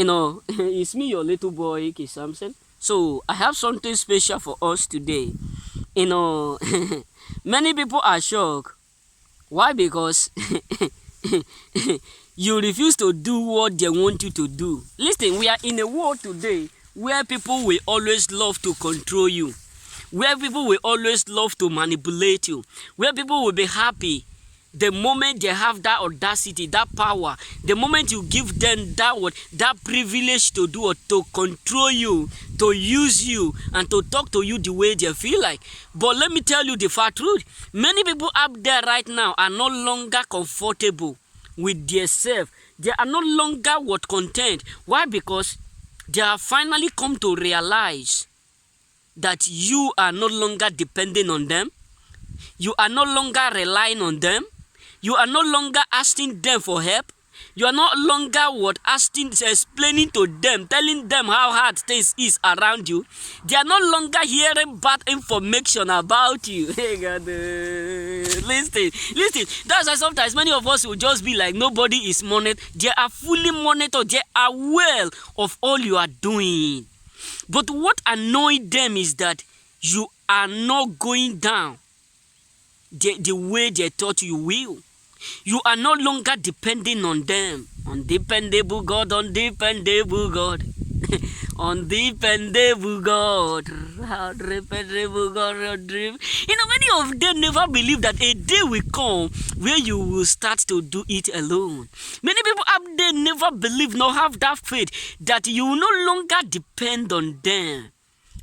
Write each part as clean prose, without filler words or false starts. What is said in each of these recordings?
It's me, your little boy, K. Samson. So I have something special for us today. You know, many people are shocked. Why? Because you refuse to do what they want you to do. Listen, we are in a world today where people will always love to control you, where people will always love to manipulate you, where people will be happy the moment they have that audacity, that power, the moment you give them that privilege to do or to control you, to use you, and to talk to you the way they feel like. But let me tell you the fat truth. Many people up there right now are no longer comfortable with themselves. They are no longer content. Why? Because they have finally come to realize that you are no longer depending on them. You are no longer relying on them. You are no longer asking them for help. You are no longer explaining to them, telling them how hard things is around you. They are no longer hearing bad information about you. Hey God, listen. That's why sometimes many of us will just be like, nobody is monitored. They are fully monitored. They are aware of all you are doing. But what annoys them is that you are not going down the way they thought you will. You are no longer depending on them. Undependable God, undependable God. Undependable God. Undependable God. Many of them never believe that a day will come where you will start to do it alone. Many people up there never believe nor have that faith that you will no longer depend on them.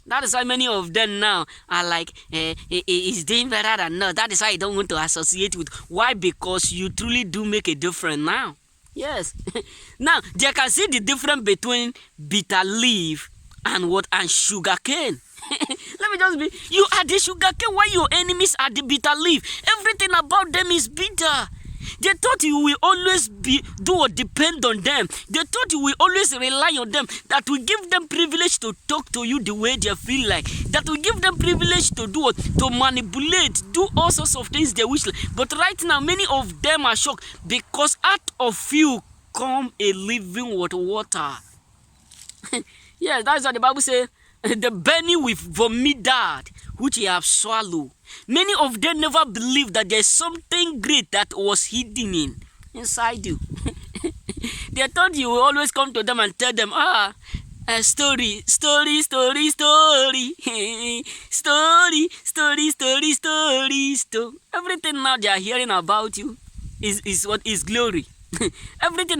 That is why many of them now are like, it's doing better than no. That is why I don't want to associate with. Why? Because you truly do make a difference now. Yes. Now, they can see the difference between bitter leaf and sugar cane. Let me just be, you are the sugar cane while your enemies are the bitter leaf. Everything about them is bitter. They thought you will always depend on them. They thought you will always rely on them. That will give them privilege to talk to you the way they feel like. That will give them privilege to to manipulate, do all sorts of things they wish. But right now, many of them are shocked because out of you come a living water. Yes, that's what the Bible says. The belly with vomit that which you have swallowed. Many of them never believed that there's something great that was hidden inside you. They thought you will always come to them and tell them, story. Everything now they are hearing about you is what is glory. Everything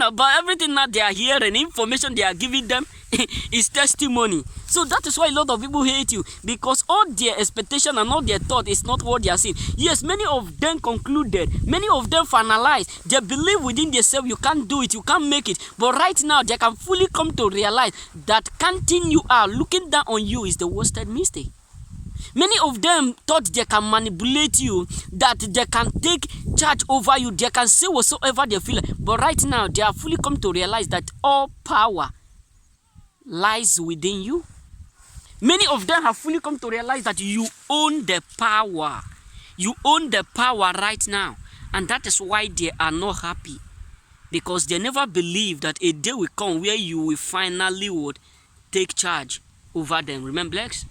now they are hearing, information they are giving them is testimony. So that is why a lot of people hate you, because all their expectation and all their thought is not what they are seeing. Yes, many of them concluded, many of them finalized. They believe within themselves you can't do it, you can't make it. But right now they can fully come to realize that counting you out, looking down on you is the worst mistake. Many of them thought they can manipulate you, that they can take charge over you, they can say whatsoever they feel. But right now, they have fully come to realize that all power lies within you. Many of them have fully come to realize that you own the power. You own the power right now. And that is why they are not happy. Because they never believe that a day will come where you will finally take charge over them. Remember, Lex?